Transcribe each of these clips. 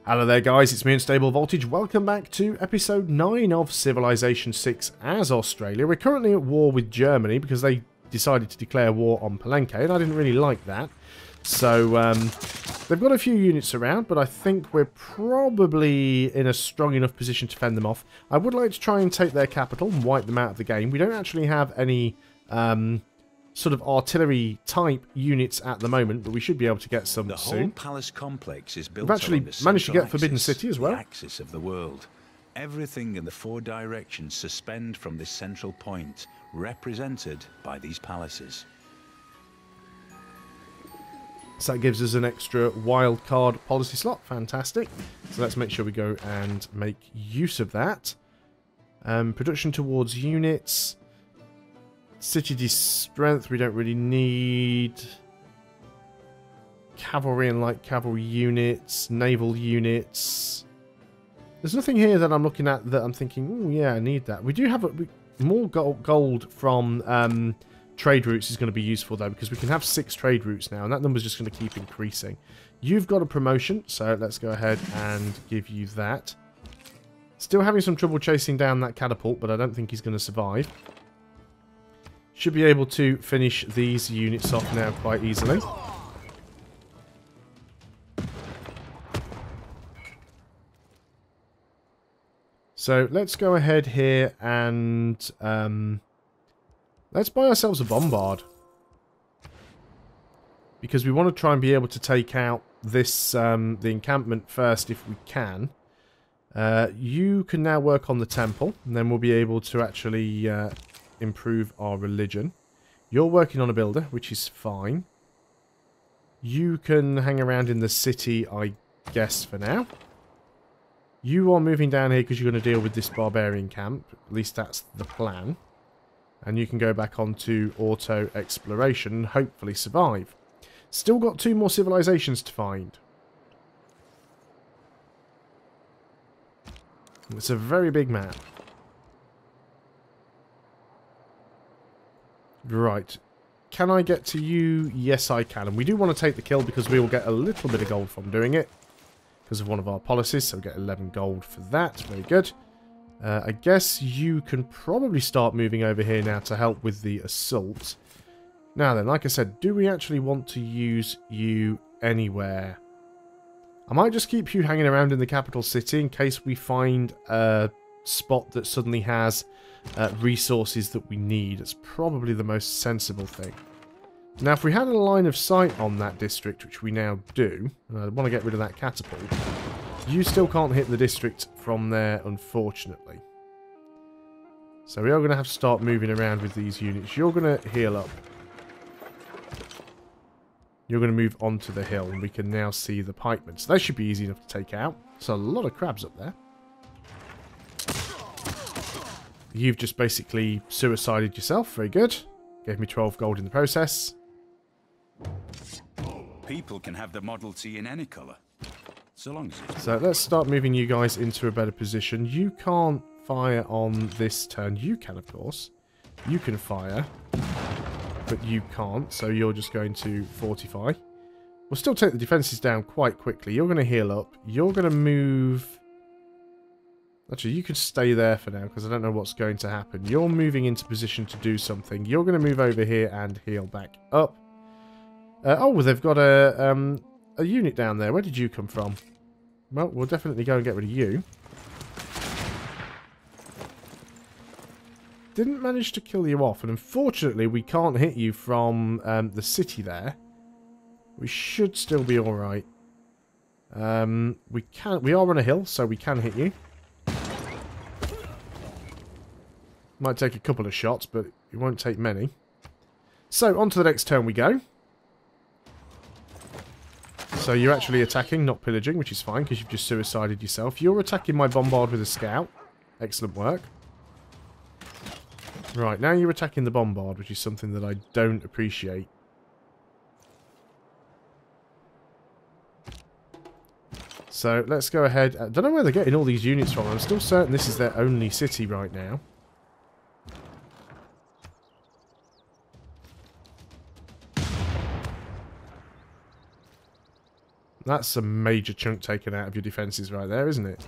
Hello there guys, it's me Unstable Voltage. Welcome back to episode 9 of Civilization 6 as Australia. We're currently at war with Germany because they decided to declare war on Palenque, and I didn't really like that. So, they've got a few units around, but I think we're probably in a strong enough position to fend them off. I would like to try and take their capital and wipe them out of the game. We don't actually have any sort of artillery type units at the moment, but we should be able to get some soon. The whole palace complex is built We've actually along the managed to get central Forbidden axis, City as well. the axis of the world. Everything in the four directions suspend from this central point, represented by these palaces. So that gives us an extra wildcard policy slot. Fantastic. So let's make sure we go and make use of that. Production towards units. City strength we don't really need. Cavalry and light cavalry units. Naval units. There's nothing here that I'm looking at that I'm thinking, oh yeah, I need that. We do have more gold from trade routes is going to be useful though, because we can have 6 trade routes now, and that number's just going to keep increasing. You've got a promotion, so let's go ahead and give you that. Still having some trouble chasing down that catapult, but I don't think he's going to survive. Should be able to finish these units off now quite easily. So let's go ahead here and let's buy ourselves a bombard, because we want to try and be able to take out this the encampment first if we can. You can now work on the temple, and then we'll be able to actually improve our religion. You're working on a builder, which is fine. You can hang around in the city, I guess, for now. You are moving down here because you're going to deal with this barbarian camp. At least that's the plan. And you can go back onto auto exploration and hopefully survive. Still got 2 more civilizations to find. It's a very big map. Right. Can I get to you? Yes, I can. And we do want to take the kill because we will get a little bit of gold from doing it, because of one of our policies. So we get 11 gold for that. Very good. I guess you can probably start moving over here now to help with the assault. Now then, like I said, do we actually want to use you anywhere? I might just keep you hanging around in the capital city in case we find a spot that suddenly has resources that we need. It's probably the most sensible thing. Now, if we had a line of sight on that district, which we now do, and I want to get rid of that catapult, you still can't hit the district from there, unfortunately. So we are going to have to start moving around with these units. You're going to heal up. You're going to move onto the hill, and we can now see the pikemen. So they should be easy enough to take out. So a lot of crabs up there. You've just basically suicided yourself. Very good. Gave me 12 gold in the process. People can have the Model T in any colour, so long as it's... So let's start moving you guys into a better position. You can't fire on this turn. You can, of course. You can fire, but you can't, so you're just going to fortify. We'll still take the defences down quite quickly. You're going to heal up. You're going to move... Actually, you could stay there for now, because I don't know what's going to happen. You're moving into position to do something. You're going to move over here and heal back up. Oh, they've got a unit down there. Where did you come from? Well, we'll definitely go and get rid of you. Didn't manage to kill you off, and unfortunately, we can't hit you from the city there. We should still be alright. We are on a hill, so we can hit you. Might take a couple of shots, but it won't take many. So, on to the next turn we go. So, you're actually attacking, not pillaging, which is fine, because you've just suicided yourself. You're attacking my bombard with a scout. Excellent work. Right, now you're attacking the bombard, which is something that I don't appreciate. So, let's go ahead. I don't know where they're getting all these units from. I'm still certain this is their only city right now. That's a major chunk taken out of your defences right there, isn't it?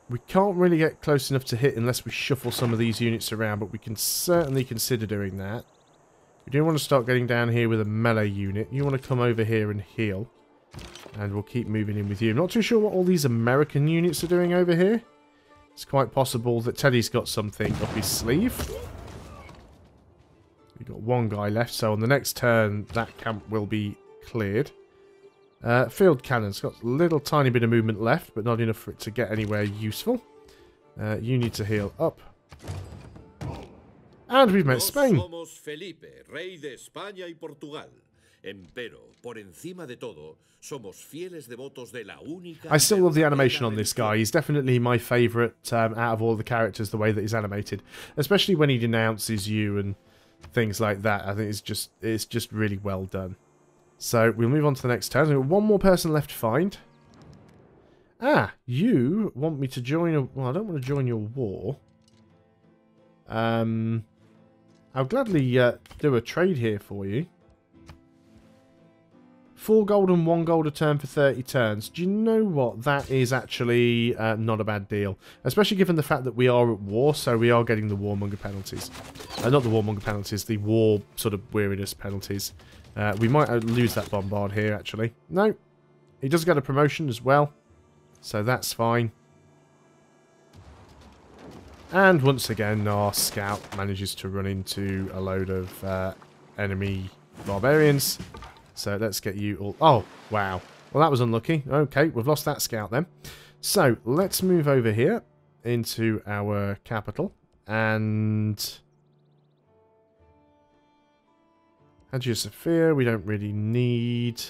We can't really get close enough to hit unless we shuffle some of these units around, but we can certainly consider doing that. We do want to start getting down here with a melee unit. You want to come over here and heal. And we'll keep moving in with you. I'm not too sure what all these American units are doing over here. It's quite possible that Teddy's got something up his sleeve. We've got one guy left, so on the next turn, that camp will be cleared. Field cannons. Got a little tiny bit of movement left, but not enough for it to get anywhere useful. You need to heal up. And we've met Spain. Somos Felipe, rey de España y Portugal. Empero, por encima de todo, somos fieles devotos de la única. I still love the animation on this guy. He's definitely my favourite out of all the characters, the way that he's animated. Especially when he denounces you and things like that. I think it's just really well done. So we'll move on to the next turn. We've got one more person left to find. Ah, you want me to join a... Well, I don't want to join your war. I'll gladly do a trade here for you. 4 gold and 1 gold a turn for 30 turns. Do you know what? That is actually not a bad deal. Especially given the fact that we are at war, so we are getting the warmonger penalties. Not the warmonger penalties, the war sort of weariness penalties. We might lose that bombard here, actually. No. He does get a promotion as well. So that's fine. And once again, our scout manages to run into a load of enemy barbarians. So let's get you all... Oh, wow. Well, that was unlucky. Okay, we've lost that scout then. So let's move over here into our capital. And... Hagia Sophia, we don't really need.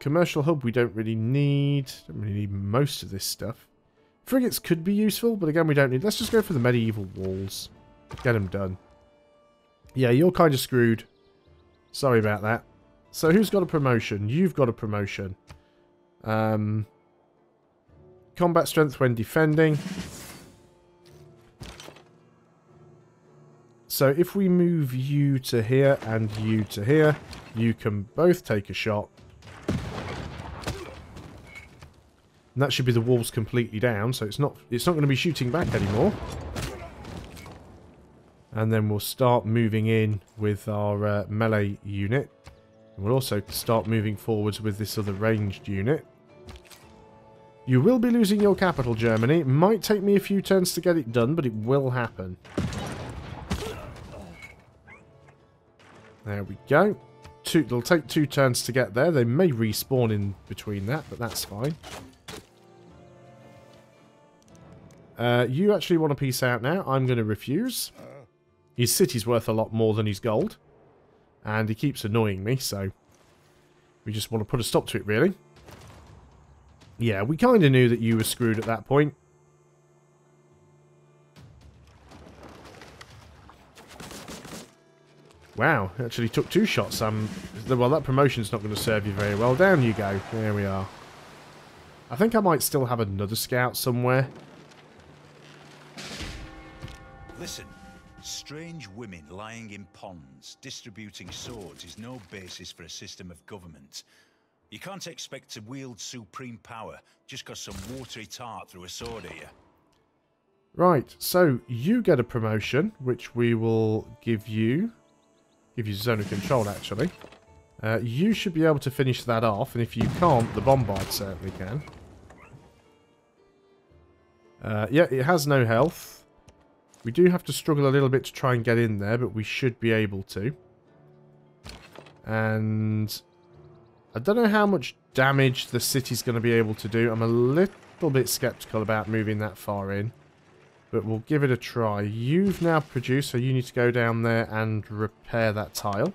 Commercial hub, we don't really need. Don't really need most of this stuff. Frigates could be useful, but again, we don't need. Let's just go for the medieval walls. Get them done. Yeah, you're kind of screwed. Sorry about that. So who's got a promotion? You've got a promotion. Combat strength when defending. So if we move you to here and you to here, you can both take a shot. And that should be the walls completely down, so it's not going to be shooting back anymore. And then we'll start moving in with our melee unit. And we'll also start moving forwards with this other ranged unit. You will be losing your capital, Germany. It might take me a few turns to get it done, but it will happen. There we go. It'll take 2 turns to get there. They may respawn in between that, but that's fine. You actually want to peace out now. I'm going to refuse. His city's worth a lot more than his gold. And he keeps annoying me, so... We just want to put a stop to it, really. Yeah, we kind of knew that you were screwed at that point. Wow, actually took 2 shots. Well, that promotion's not going to serve you very well. Down you go. There we are. I think I might still have another scout somewhere. Listen, strange women lying in ponds, distributing swords is no basis for a system of government. You can't expect to wield supreme power just because some watery tart threw a sword at you. Right, so you get a promotion, which we will give you. Give you zone of control, actually. You should be able to finish that off, and if you can't, the bombard certainly can. Yeah, it has no health. We do have to struggle a little bit to try and get in there, but we should be able to. And I don't know how much damage the city's going to be able to do. I'm a little bit skeptical about moving that far in. But we'll give it a try. You've now produced, so you need to go down there and repair that tile.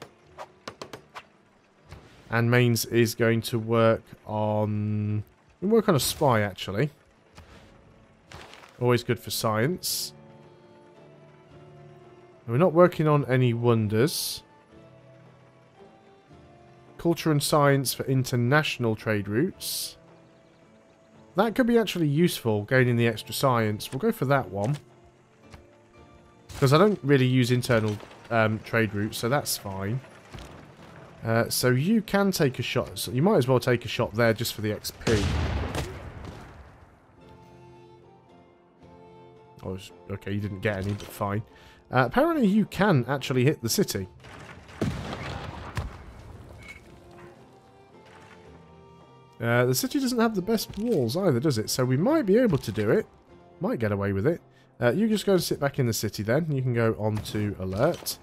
And Mains is going to work on... We'll work on a spy, actually. Always good for science. And we're not working on any wonders. Culture and science for international trade routes. That could be actually useful, gaining the extra science. We'll go for that one. Because I don't really use internal trade route, so that's fine. So you can take a shot. So you might as well take a shot there just for the XP. Oh, okay, you didn't get any, but fine. Apparently you can actually hit the city. The city doesn't have the best walls either, does it? So we might be able to do it. Might get away with it. You just go and sit back in the city then. You can go on to alert.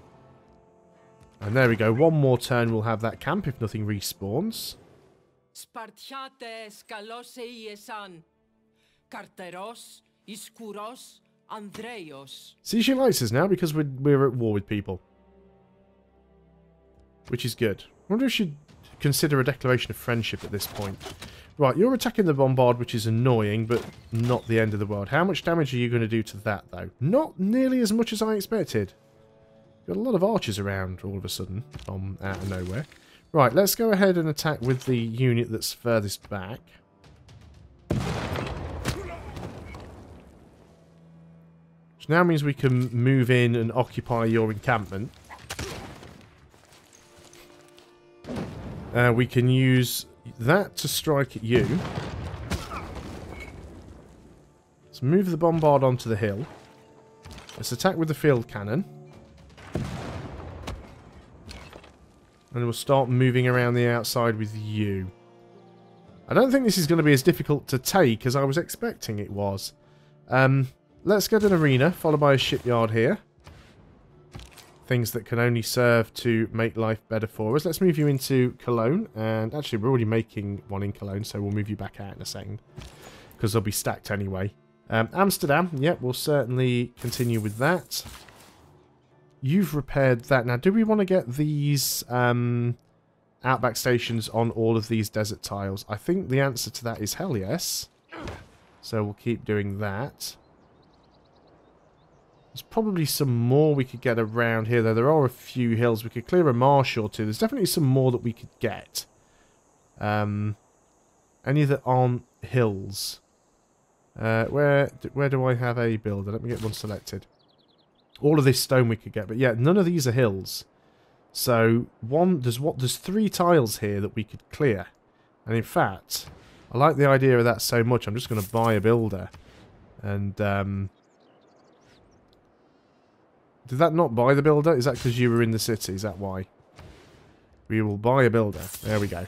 And there we go. One more turn we'll have that camp if nothing respawns. See, she likes us now because we're at war with people. Which is good. I wonder if she'd consider a declaration of friendship at this point. Right, you're attacking the bombard, which is annoying, but not the end of the world. How much damage are you going to do to that, though? Not nearly as much as I expected. Got a lot of archers around all of a sudden, from out of nowhere. Right, let's go ahead and attack with the unit that's furthest back. Which now means we can move in and occupy your encampment. We can use that to strike at you. Let's move the bombard onto the hill. Let's attack with the field cannon. And we'll start moving around the outside with you. I don't think this is going to be as difficult to take as I was expecting it was. Let's get an arena, followed by a shipyard here. Things that can only serve to make life better for us. Let's move you into Cologne. And actually, we're already making one in Cologne, so we'll move you back out in a second. Because they'll be stacked anyway. Amsterdam, yep, we'll certainly continue with that. You've repaired that. Now, do we want to get these outback stations on all of these desert tiles? I think the answer to that is hell yes. So we'll keep doing that. There's probably some more we could get around here, though. There are a few hills. We could clear a marsh or two. There's definitely some more that we could get. Any that aren't hills. Where do I have a builder? Let me get one selected. All of this stone we could get, but yeah, none of these are hills. So there's 3 tiles here that we could clear. And in fact, I like the idea of that so much, I'm just going to buy a builder. And did that not buy the builder? Is that because you were in the city? Is that why? We will buy a builder. There we go.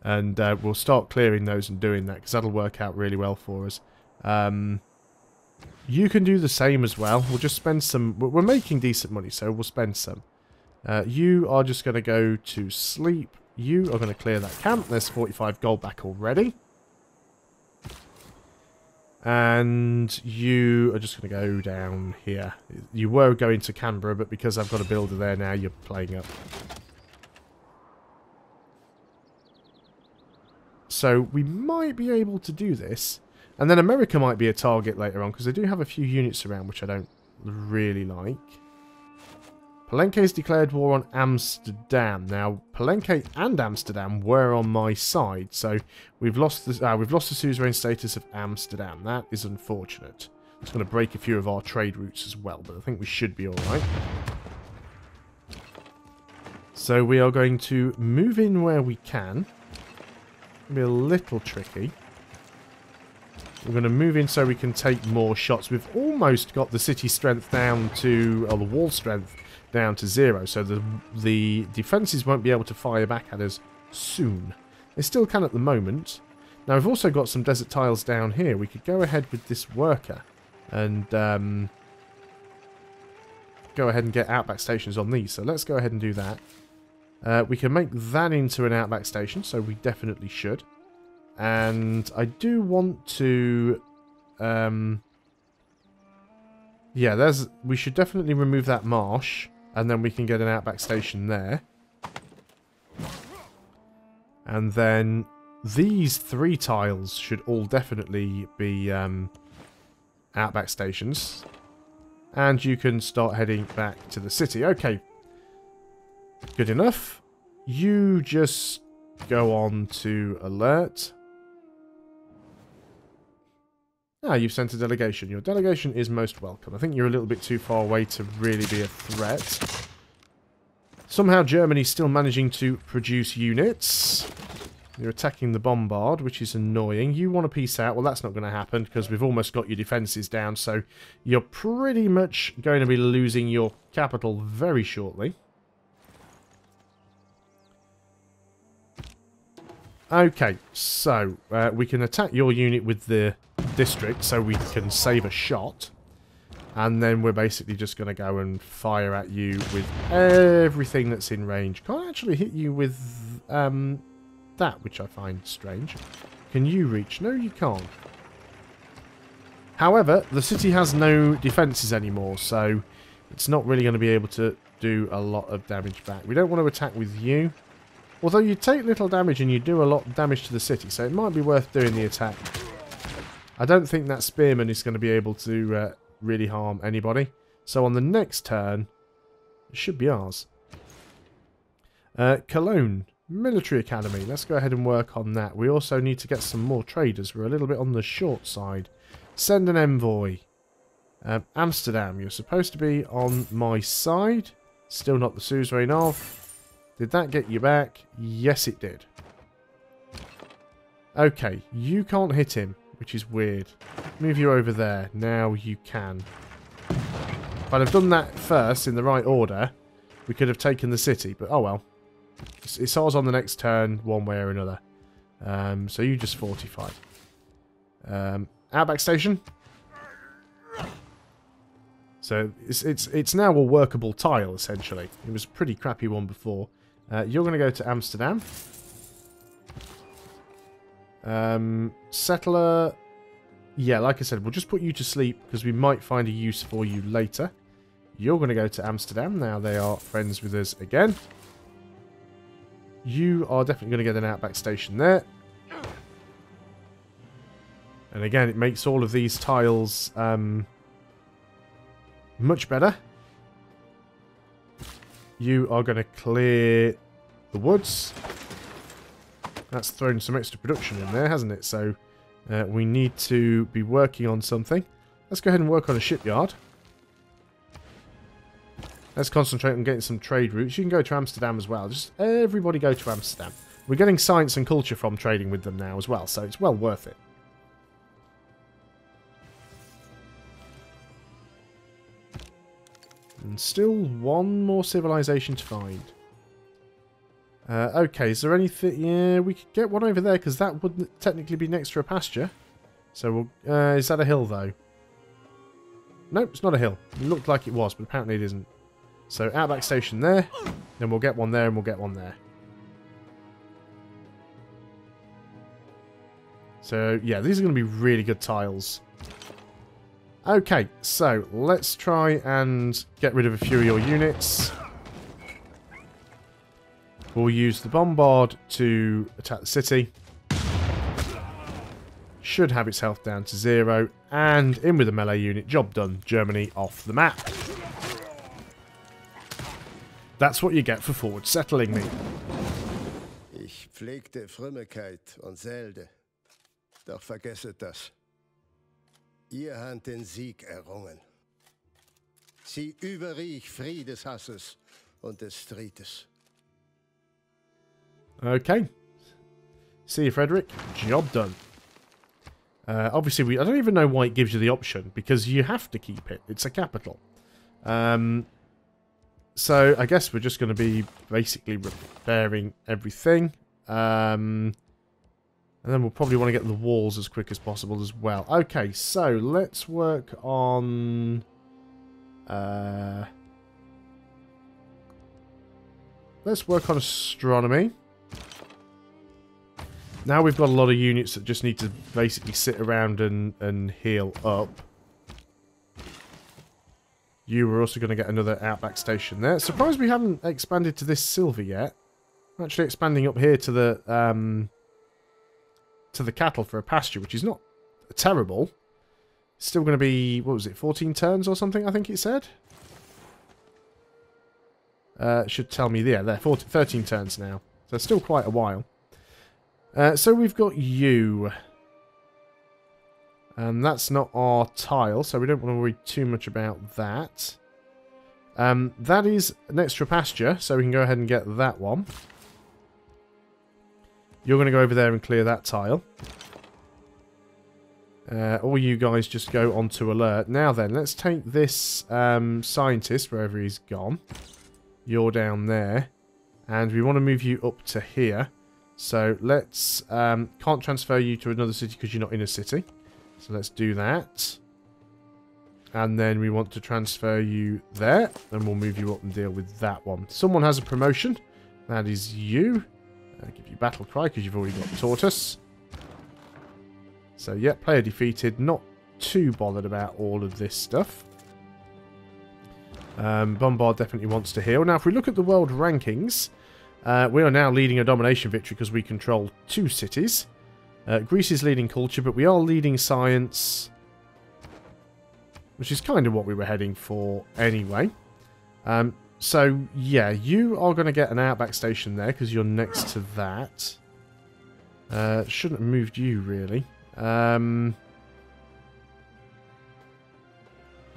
And we'll start clearing those and doing that, because that'll work out really well for us. You can do the same as well. We'll just spend some... We're making decent money, so we'll spend some. You are just going to go to sleep. You are going to clear that camp. There's 45 gold back already. And you are just going to go down here. You were going to Canberra, but because I've got a builder there now, you're playing up. So we might be able to do this. And then America might be a target later on, because they do have a few units around, which I don't really like. Palenque's declared war on Amsterdam. Now, Palenque and Amsterdam were on my side, so we've lost the suzerain status of Amsterdam. That is unfortunate. It's going to break a few of our trade routes as well, but I think we should be alright. So we are going to move in where we can. It'll be a little tricky. We're going to move in so we can take more shots. We've almost got the city strength down to, or the wall strength down to 0, so the defences won't be able to fire back at us soon. They still can at the moment. Now, we've also got some desert tiles down here. We could go ahead with this worker and go ahead and get outback stations on these. So let's go ahead and do that. We can make that into an outback station, so we definitely should. And I do want to... yeah, we should definitely remove that marsh, and then we can get an outback station there. And then these 3 tiles should all definitely be outback stations. And you can start heading back to the city. Okay. Good enough. You just go on to alert. Ah, you've sent a delegation. Your delegation is most welcome. I think you're a little bit too far away to really be a threat. Somehow Germany's still managing to produce units. You're attacking the bombard, which is annoying. You want to peace out. Well, that's not going to happen because we've almost got your defences down. So you're pretty much going to be losing your capital very shortly. Okay, so we can attack your unit with the district so we can save a shot. And then we're basically just going to go and fire at you with everything that's in range. Can't actually hit you with that, which I find strange. Can you reach? No, you can't. However, the city has no defences anymore, so it's not really going to be able to do a lot of damage back. We don't want to attack with you. Although you take little damage and you do a lot of damage to the city, so it might be worth doing the attack. I don't think that spearman is going to be able to really harm anybody. So on the next turn, it should be ours. Cologne, Military Academy. Let's go ahead and work on that. We also need to get some more traders. We're a little bit on the short side. Send an envoy. Amsterdam, you're supposed to be on my side. Still not the suzerain of. Did that get you back? Yes, it did. Okay, you can't hit him, which is weird. Move you over there. Now you can. If I'd have done that first in the right order, we could have taken the city, but oh well. It's ours on the next turn, one way or another. So you just fortified. Outback Station. So it's now a workable tile, essentially. It was a pretty crappy one before. You're going to go to Amsterdam. Settler. Yeah, like I said, we'll just put you to sleep because we might find a use for you later. You're going to go to Amsterdam. Now they are friends with us again. You are definitely going to get an outback station there. And again, it makes all of these tiles much better. You are going to clear the woods. That's thrown some extra production in there, hasn't it? So we need to be working on something. Let's go ahead and work on a shipyard. Let's concentrate on getting some trade routes. You can go to Amsterdam as well. Just everybody go to Amsterdam. We're getting science and culture from trading with them now as well, so it's well worth it. And still one more civilization to find. Okay, is there anything... Yeah, we could get one over there, because that would technically be next to a pasture. So, we'll, is that a hill, though? Nope, it's not a hill. It looked like it was, but apparently it isn't. So, outback station there. Then we'll get one there, and we'll get one there. So, yeah, these are going to be really good tiles. Okay, so let's try and get rid of a few of your units. We'll use the bombard to attack the city. Should have its health down to 0. And in with a melee unit. Job done. Germany off the map. That's what you get for forward settling me. Ich pflegte Frömmigkeit und Selde. Doch vergesset das. Ihr habt den Sieg errungen. Sie überriech Friedeshasses und des Streites. Okay. See you, Frederick. Job done. Obviously, I don't even know why it gives you the option, because you have to keep it. It's a capital. So, I guess we're just going to be basically repairing everything. And then we'll probably want to get the walls as quick as possible as well. Okay, so let's work on... let's work on astronomy. Now we've got a lot of units that just need to basically sit around and heal up. You were also going to get another outback station there. Surprised we haven't expanded to this silver yet. I'm actually expanding up here to the cattle for a pasture, which is not terrible. It's still going to be, what was it, 14 turns or something, I think it said? It should tell me, yeah, they're 13 turns now. So still quite a while. So we've got you. And that's not our tile, so we don't want to worry too much about that. That is an extra pasture, so we can go ahead and get that one. You're going to go over there and clear that tile. All you guys just go onto alert. Now then, let's take this scientist, wherever he's gone. You're down there. And we want to move you up to here. So let's... can't transfer you to another city because you're not in a city. So let's do that. And then we want to transfer you there. And we'll move you up and deal with that one. Someone has a promotion. That is you. I'll give you battle cry because you've already got the tortoise. So yeah, player defeated. Not too bothered about all of this stuff. Bombard definitely wants to heal. Now if we look at the world rankings, we are now leading a domination victory because we control 2 cities. Greece is leading culture, but we are leading science, which is kind of what we were heading for anyway. So, yeah, you are going to get an outback station there because you're next to that. Shouldn't have moved you, really. I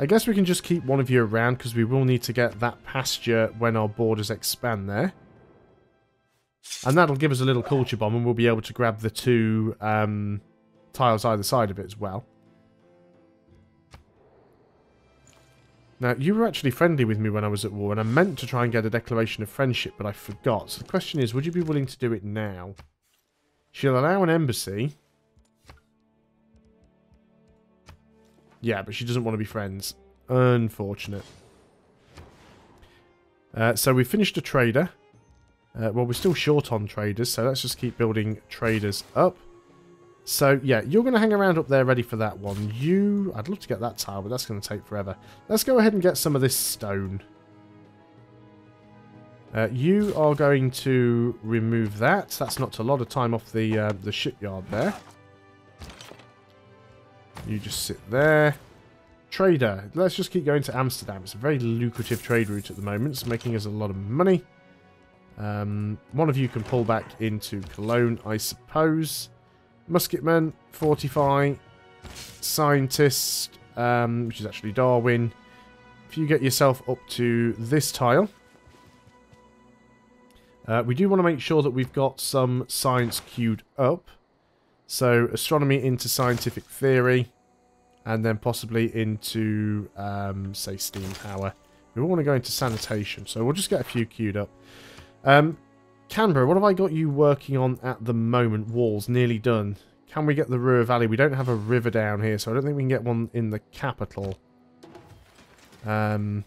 guess we can just keep one of you around because we will need to get that pasture when our borders expand there. And that'll give us a little culture bomb and we'll be able to grab the 2 tiles either side of it as well. Now, you were actually friendly with me when I was at war, and I meant to try and get a declaration of friendship, but I forgot. So the question is, would you be willing to do it now? She'll allow an embassy. Yeah, but she doesn't want to be friends. Unfortunate. So we finished a trader. Well, we're still short on traders, so let's just keep building traders up. So, yeah, you're going to hang around up there ready for that one. I'd love to get that tile, but that's going to take forever. Let's go ahead and get some of this stone. You are going to remove that. That's knocked a lot of time off the shipyard there. You just sit there. Trader. Let's just keep going to Amsterdam. It's a very lucrative trade route at the moment. It's making us a lot of money. One of you can pull back into Cologne, I suppose. Musketman, Fortify, Scientist, which is actually Darwin. If you get yourself up to this tile, we do want to make sure that we've got some science queued up. So, astronomy into scientific theory, and then possibly into, say, steam power. We want to go into sanitation, so we'll just get a few queued up. Canberra, what have I got you working on at the moment? Walls, nearly done. Can we get the Ruhr Valley? We don't have a river down here, so I don't think we can get one in the capital. Building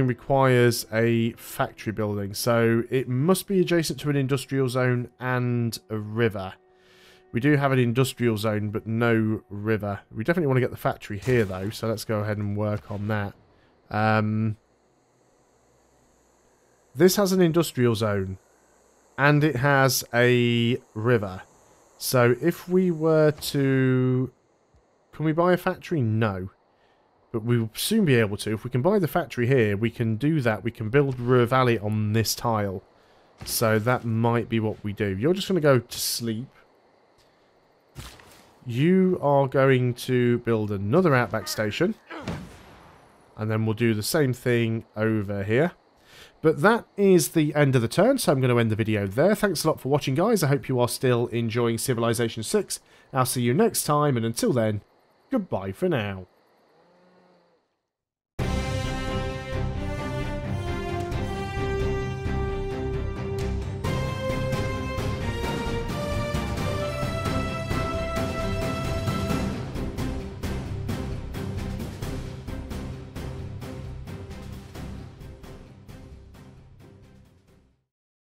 requires a factory building, so it must be adjacent to an industrial zone and a river. We do have an industrial zone, but no river. We definitely want to get the factory here, though, so let's go ahead and work on that. This has an industrial zone, and it has a river. So if we were to... Can we buy a factory? No. But we will soon be able to. If we can buy the factory here, we can do that. We can build Ruhr Valley on this tile. So that might be what we do. You're just going to go to sleep. You are going to build another outback station. And then we'll do the same thing over here. But that is the end of the turn, so I'm going to end the video there. Thanks a lot for watching, guys. I hope you are still enjoying Civilization 6. I'll see you next time, and until then, goodbye for now.